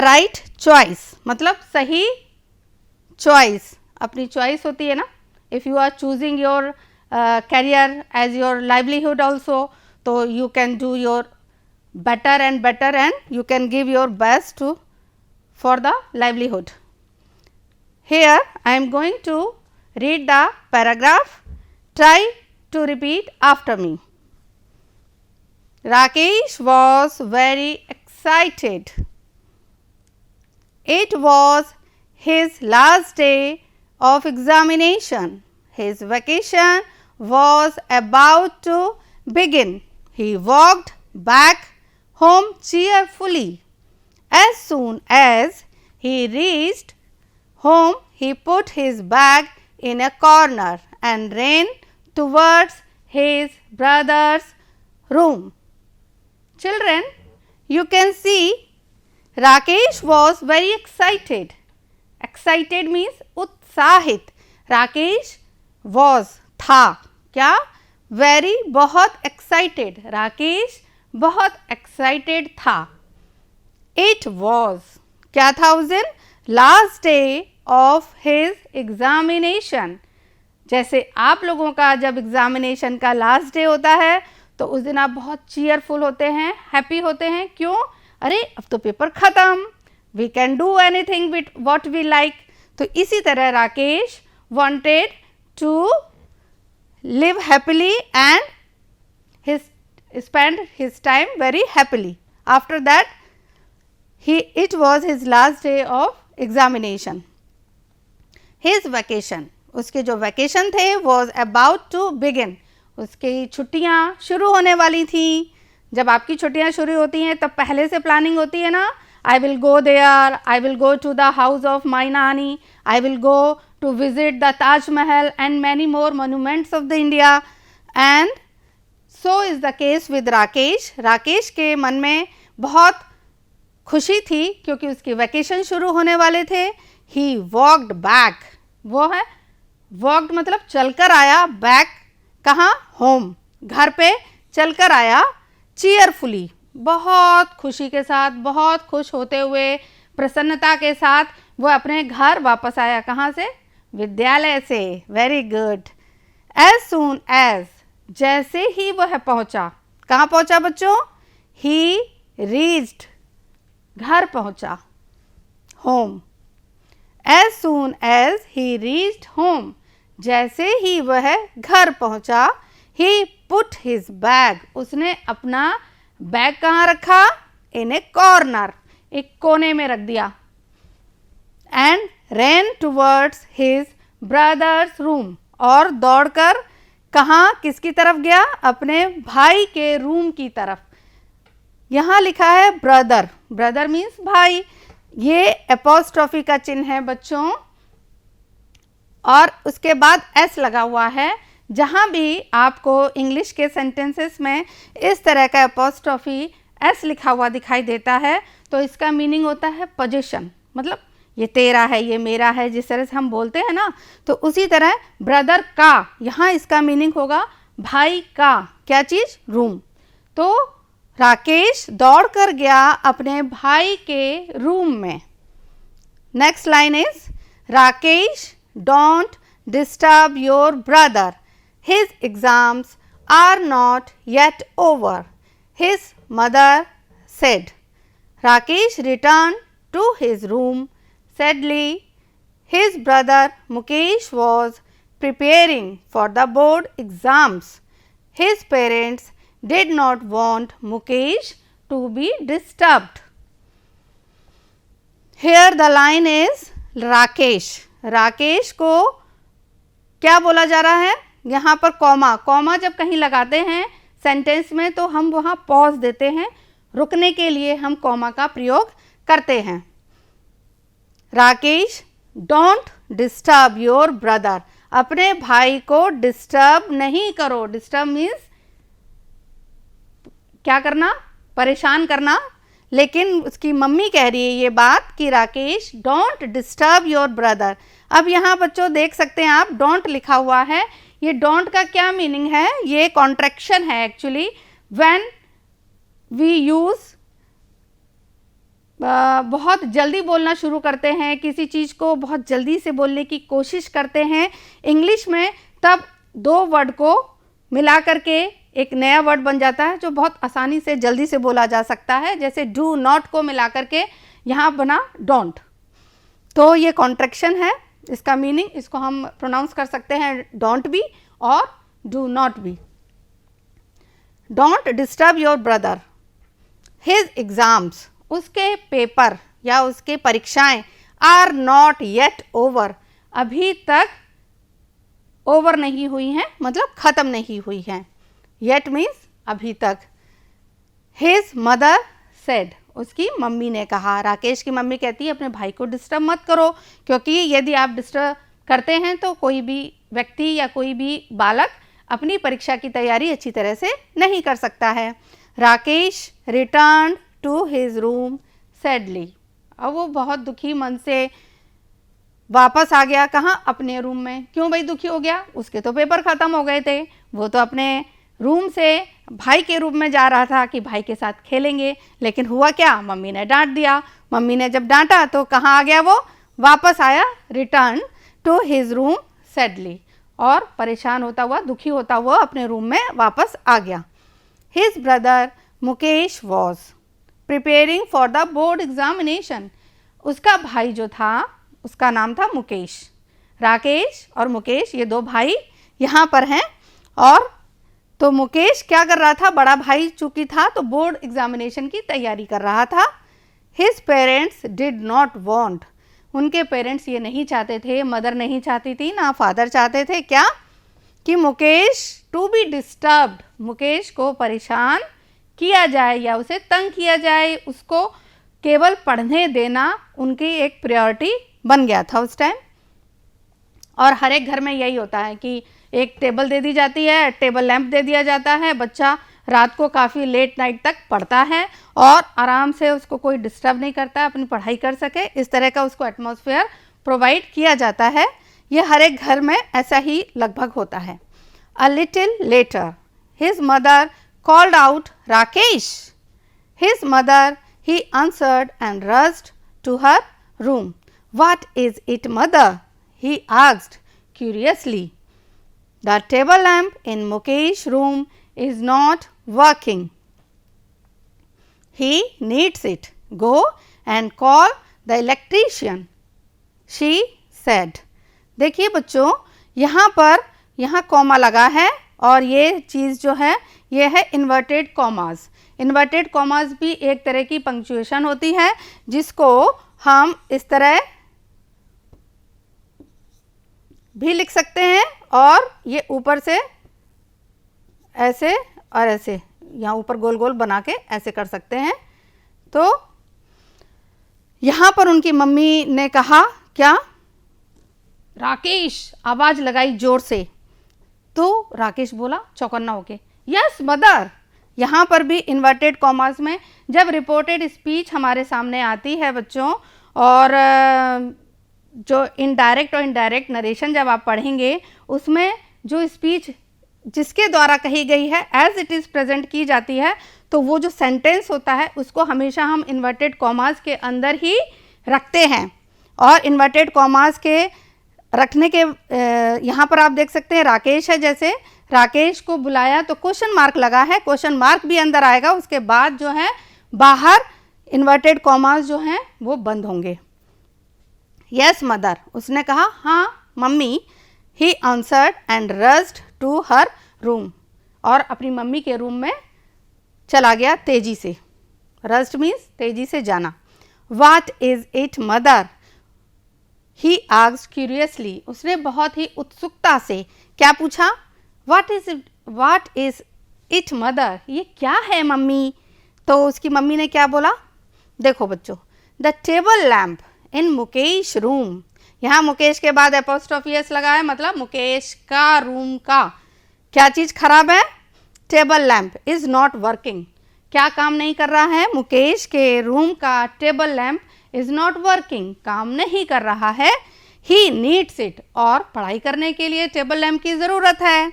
Right choice मतलब सही choice, अपनी चॉइस होती है ना, if you are choosing your career as your livelihood also, तो you can do your better and you can give your best to for the livelihood. Here I am going to read the paragraph. Try to repeat after me. Rakesh was very excited. It was his last day of examination. His vacation was about to begin. He walked back home cheerfully. As soon as he reached home, he put his bag in a corner and ran towards his brother's room. Children, you can see Rakesh was very excited. Excited means उत्साहित. Rakesh was था क्या? Very बहुत excited. Rakesh बहुत excited था. It was क्या था उस दिन? Last day of his examination. जैसे आप लोगों का जब एग्जामिनेशन का लास्ट डे होता है तो उस दिन आप बहुत चीयरफुल होते हैं, हैप्पी होते हैं. क्यों? अरे अब तो पेपर ख़त्म, we can do anything with what we like. तो इसी तरह Rakesh wanted to live happily and his spent his time very happily. After that, it was his last day of examination. His vacation, उसके जो vacation थे was about to begin. उसकी छुट्टियाँ शुरू होने वाली थी. जब आपकी छुट्टियाँ शुरू होती हैं तब पहले से प्लानिंग होती है ना. I will go there, I will go to the house of my Nani, I will go to visit the Taj Mahal and many more monuments of the India. And so is the case with Rakesh. Rakesh के मन में बहुत खुशी थी क्योंकि उसकी vacation शुरू होने वाले थे. He walked back, वो है walked मतलब चलकर आया, back कहाँ? होम, घर पे चलकर आया. cheerfully बहुत खुशी के साथ, बहुत खुश होते हुए, प्रसन्नता के साथ वो अपने घर वापस आया. कहाँ से? विद्यालय से. Very good. as soon as जैसे ही वह पहुंचा. कहाँ पहुंचा बच्चों? ही रीच्ड घर पहुंचा. Home. As soon as he reached home जैसे ही वह घर पहुंचा. ही पुट हिज बैग उसने अपना बैग कहाँ रखा? इन ए कॉर्नर एक कोने में रख दिया. And ran towards his brothers room और दौड़कर कहाँ किसकी तरफ गया? अपने भाई के रूम की तरफ. यहाँ लिखा है ब्रदर. ब्रदर मीन्स भाई. ये एपोस्ट्रोफी का चिन्ह है बच्चों और उसके बाद एस लगा हुआ है. जहाँ भी आपको इंग्लिश के सेंटेंसेस में इस तरह का एपोस्ट्रोफी एस लिखा हुआ दिखाई देता है तो इसका मीनिंग होता है पोजीशन. मतलब ये तेरा है, ये मेरा है, जिस तरह से हम बोलते हैं ना, तो उसी तरह ब्रदर का यहाँ इसका मीनिंग होगा भाई का क्या चीज़? रूम. तो राकेश दौड़ कर गया अपने भाई के रूम में. Next line is Rakesh don't disturb your brother. His exams are not yet over. His mother said. Rakesh return to his room. Sadly, his brother Mukesh was preparing for the board exams. His parents did not want Mukesh to be disturbed. Here the line is Rakesh. Rakesh को क्या बोला जा रहा है? यहाँ पर comma. Comma जब कहीं लगाते हैं सेंटेंस में तो हम वहाँ पॉज देते हैं, रुकने के लिए हम कॉमा का प्रयोग करते हैं. Rakesh don't disturb your brother. अपने भाई को डिस्टर्ब नहीं करो. डिस्टर्ब मीन्स क्या करना? परेशान करना. लेकिन उसकी मम्मी कह रही है ये बात कि Rakesh don't disturb your brother. अब यहाँ बच्चों देख सकते हैं आप डोंट लिखा हुआ है. ये डोंट का क्या मीनिंग है? ये कॉन्ट्रैक्शन है एक्चुअली. व्हेन वी यूज बहुत जल्दी बोलना शुरू करते हैं, किसी चीज़ को बहुत जल्दी से बोलने की कोशिश करते हैं इंग्लिश में, तब दो वर्ड को मिला करके एक नया वर्ड बन जाता है जो बहुत आसानी से जल्दी से बोला जा सकता है। जैसे डू नॉट को मिला करके यहाँ बना डोंट। तो ये कॉन्ट्रैक्शन है, इसका मीनिंग इसको हम प्रोनाउंस कर सकते हैं डोंट बी और do not be. Don't disturb your brother, his exams, उसके पेपर या उसके परीक्षाएं आर नॉट येट ओवर, अभी तक ओवर नहीं हुई हैं, मतलब ख़त्म नहीं हुई हैं। येट मीन्स अभी तक। हिज मदर सेड, उसकी मम्मी ने कहा। राकेश की मम्मी कहती है अपने भाई को डिस्टर्ब मत करो, क्योंकि यदि आप डिस्टर्ब करते हैं तो कोई भी व्यक्ति या कोई भी बालक अपनी परीक्षा की तैयारी अच्छी तरह से नहीं कर सकता है। Rakesh return to his room sadly, अब वो बहुत दुखी मन से वापस आ गया। कहाँ? अपने रूम में। क्यों भाई दुखी हो गया? उसके तो पेपर ख़त्म हो गए थे, वो तो अपने रूम से भाई के रूम में जा रहा था कि भाई के साथ खेलेंगे, लेकिन हुआ क्या? मम्मी ने डांट दिया। मम्मी ने जब डांटा तो कहाँ आ गया वो? वापस आया, return to his room sadly, और परेशान होता हुआ, दुखी होता हुआ अपने रूम में वापस आ गया। His brother Mukesh was preparing for the board examination, उसका भाई जो था उसका नाम था मुकेश। राकेश और मुकेश ये दो भाई यहाँ पर हैं, और तो मुकेश क्या कर रहा था? बड़ा भाई चूँकि था तो बोर्ड एग्जामिनेशन की तैयारी कर रहा था। His parents did not want, उनके पेरेंट्स ये नहीं चाहते थे, मदर नहीं चाहती थी ना फादर चाहते थे, क्या? कि Mukesh to be disturbed, Mukesh को परेशान किया जाए या उसे तंग किया जाए, उसको केवल पढ़ने देना उनकी एक प्रायोरिटी बन गया था उस टाइम। और हर एक घर में यही होता है कि एक टेबल दे दी जाती है, टेबल लैंप दे दिया जाता है, बच्चा रात को काफ़ी लेट नाइट तक पढ़ता है और आराम से उसको कोई डिस्टर्ब नहीं करता, अपनी पढ़ाई कर सके, इस तरह का उसको एटमॉस्फेयर प्रोवाइड किया जाता है। ये हर एक घर में ऐसा ही लगभग होता है। A little later his mother called out Rakesh, his mother he answered and rushed to her room. What is it, mother? he asked curiously. The table lamp in Mukesh's room is not working. He needs it. Go and call the electrician, she said. देखिए बच्चों, यहाँ comma लगा है, और ये चीज़ जो है ये है इन्वर्टेड कॉमास। इन्वर्टेड कॉमास भी एक तरह की पंक्चुएशन होती है, जिसको हम इस तरह भी लिख सकते हैं, और ये ऊपर से ऐसे और ऐसे यहाँ ऊपर गोल गोल बना के ऐसे कर सकते हैं। तो यहाँ पर उनकी मम्मी ने कहा क्या? राकेश, आवाज़ लगाई जोर से। तो राकेश बोला चौकन्ना होके, यस मदर। यहाँ पर भी इन्वर्टेड कॉमास में जब रिपोर्टेड स्पीच हमारे सामने आती है बच्चों, और जो इनडायरेक्ट और इनडायरेक्ट नरेशन जब आप पढ़ेंगे, उसमें जो स्पीच जिसके द्वारा कही गई है एज इट इज़ प्रेजेंट की जाती है, तो वो जो सेंटेंस होता है उसको हमेशा हम इन्वर्टेड कॉमास के अंदर ही रखते हैं। और इन्वर्टेड कॉमास के रखने के यहाँ पर आप देख सकते हैं राकेश है, जैसे राकेश को बुलाया तो क्वेश्चन मार्क लगा है, क्वेश्चन मार्क भी अंदर आएगा, उसके बाद जो है बाहर इन्वर्टेड कॉमास जो हैं वो बंद होंगे। यस मदर, उसने कहा हाँ mummy. He answered and rushed to her room, और अपनी मम्मी के रूम में चला गया तेजी से। रस्ट मीन्स तेजी से जाना। What is it mother? He asked curiously, उसने बहुत ही उत्सुकता से क्या पूछा? What is it mother? ये क्या है मम्मी? तो उसकी मम्मी ने क्या बोला? देखो बच्चों, the table lamp in Mukesh room, यहाँ मुकेश के बाद एपोस्ट्रोफी एस लगा है, मतलब मुकेश का रूम का क्या चीज़ खराब है? Table lamp is not working, क्या काम नहीं कर रहा है? मुकेश के रूम का table lamp is not working, काम नहीं कर रहा है। ही नीड्स इट, और पढ़ाई करने के लिए टेबल लैम्प की ज़रूरत है।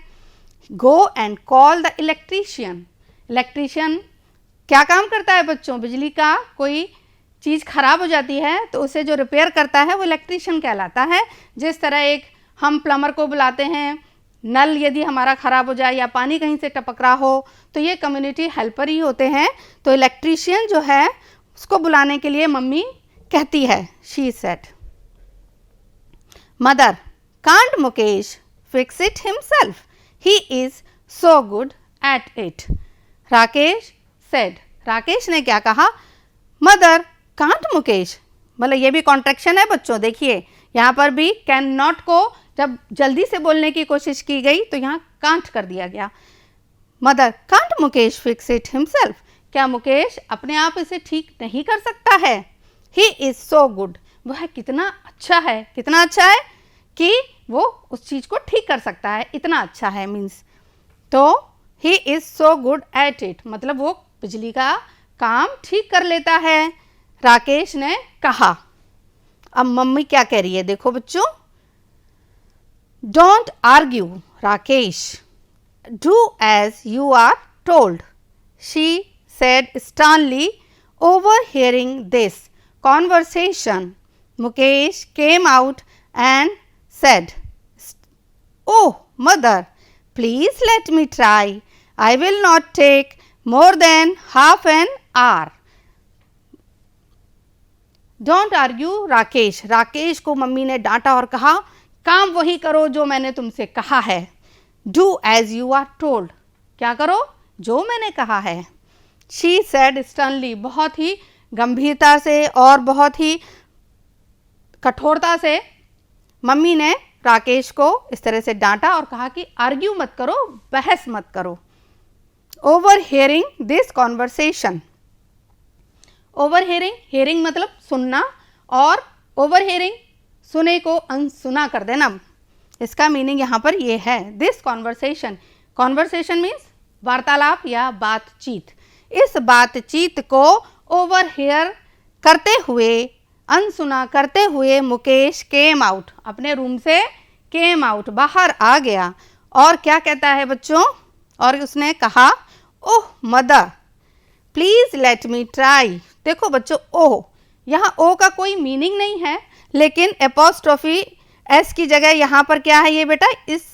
Go and call the electrician, electrician क्या काम करता है बच्चों? बिजली का कोई चीज़ ख़राब हो जाती है तो उसे जो रिपेयर करता है वो इलेक्ट्रीशियन कहलाता है। जिस तरह एक हम प्लम्बर को बुलाते हैं, नल यदि हमारा ख़राब हो जाए या पानी कहीं से टपक रहा हो तो ये कम्युनिटी हेल्पर ही होते हैं। तो इलेक्ट्रीशियन जो है उसको बुलाने के लिए मम्मी कहती है, she said, mother can't Mukesh fix it himself, he is so good at it. Rakesh said, Rakesh ने क्या कहा, मदर कांट मुकेश, मतलब ये भी कॉन्ट्रैक्शन है बच्चों। देखिए यहाँ पर भी कैन नॉट को जब जल्दी से बोलने की कोशिश की गई तो यहाँ कांट कर दिया गया। Mother can't Mukesh fix it himself, क्या मुकेश अपने आप इसे ठीक नहीं कर सकता है। ही इज़ सो गुड, वह कितना अच्छा है, कितना अच्छा है कि वो उस चीज़ को ठीक कर सकता है, इतना अच्छा है मीन्स। तो he is so good at it, मतलब वो बिजली का काम ठीक कर लेता है, राकेश ने कहा। अब मम्मी क्या कह रही है देखो बच्चों, don't argue Rakesh, do as you are told, she said sternly. Overhearing this conversation, Mukesh came out and said, "Oh, mother, please let me try. I will not take more than half an hour." Don't argue, Rakesh. Rakesh को mummy ने डांटा और कहा, काम वही करो जो मैंने तुमसे कहा है। Do as you are told, क्या करो जो मैंने कहा है। She said sternly, बहुत ही गंभीरता से और बहुत ही कठोरता से मम्मी ने राकेश को इस तरह से डांटा और कहा कि आर्ग्यू मत करो, बहस मत करो। ओवरहियरिंग दिस कॉन्वर्सेशन, ओवरहियरिंग, हियरिंग मतलब सुनना और ओवरहियरिंग सुने को अनसुना कर देना, इसका मीनिंग यहाँ पर ये है। दिस कॉन्वर्सेशन, कॉन्वर्सेशन मीन्स वार्तालाप या बातचीत, इस बातचीत को ओवरहियर करते हुए, अनसुना करते हुए मुकेश केम आउट, अपने रूम से केम आउट, बाहर आ गया और क्या कहता है बच्चों, और उसने कहा, oh mother please let me try. देखो बच्चों, ओह, यहाँ ओ का कोई मीनिंग नहीं है, लेकिन एपोस्ट्रोफी एस की जगह यहाँ पर क्या है ये बेटा, इस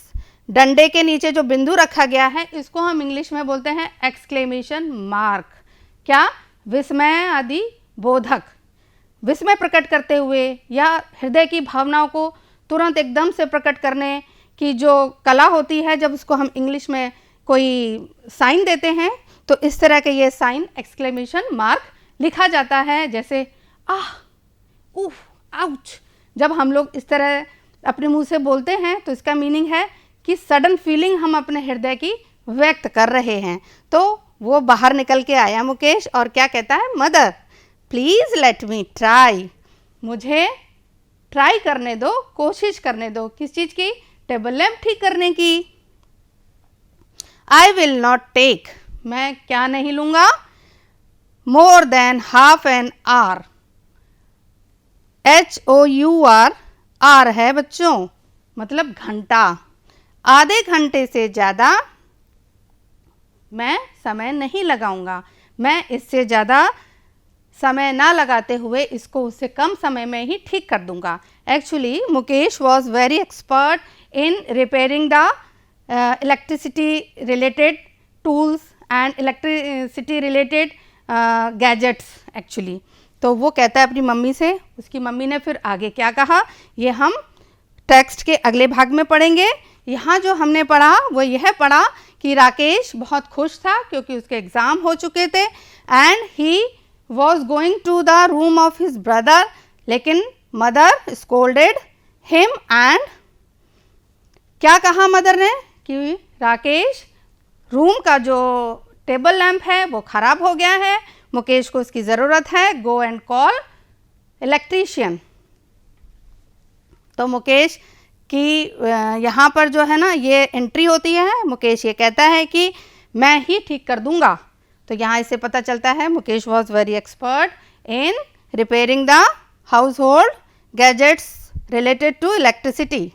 डंडे के नीचे जो बिंदु रखा गया है इसको हम इंग्लिश में बोलते हैं एक्सक्लेमेशन मार्क। क्या, विस्मय आदि बोधक, विस्मय प्रकट करते हुए या हृदय की भावनाओं को तुरंत एकदम से प्रकट करने की जो कला होती है, जब उसको हम इंग्लिश में कोई साइन देते हैं तो इस तरह के ये साइन एक्सक्लेमेशन मार्क लिखा जाता है। जैसे आह, उफ, आउच, जब हम लोग इस तरह अपने मुंह से बोलते हैं तो इसका मीनिंग है कि सडन फीलिंग हम अपने हृदय की व्यक्त कर रहे हैं। तो वो बाहर निकल के आया मुकेश और क्या कहता है, mother please let me try, मुझे ट्राई करने दो, कोशिश करने दो, किस चीज़ की, टेबल लैम्प ठीक करने की। आई विल नॉट टेक, मैं क्या नहीं लूँगा, more than half an hour, HOUR, R है बच्चों मतलब घंटा, आधे घंटे से ज़्यादा मैं समय नहीं लगाऊंगा, मैं इससे ज़्यादा समय ना लगाते हुए इसको उससे कम समय में ही ठीक कर दूंगा। Actually Mukesh was very expert in repairing the electricity related tools and electricity related gadgets actually. तो वो कहता है अपनी मम्मी से, उसकी मम्मी ने फिर आगे क्या कहा ये हम टेक्स्ट के अगले भाग में पढ़ेंगे। यहाँ जो हमने पढ़ा वो यह पढ़ा कि राकेश बहुत खुश था क्योंकि उसके एग्ज़ाम हो चुके थे and he was going to the room of his brother, लेकिन मदर स्कोल्डेड हिम एंड क्या कहा मदर ने कि राकेश रूम का जो टेबल लैंप है वो ख़राब हो गया है, मुकेश को उसकी ज़रूरत है, गो एंड कॉल इलेक्ट्रीशियन। तो मुकेश कि यहाँ पर जो है ना ये एंट्री होती है, मुकेश ये कहता है कि मैं ही ठीक कर दूंगा। तो यहाँ इससे पता चलता है Mukesh was very expert in repairing the house hold gadgets related to electricity.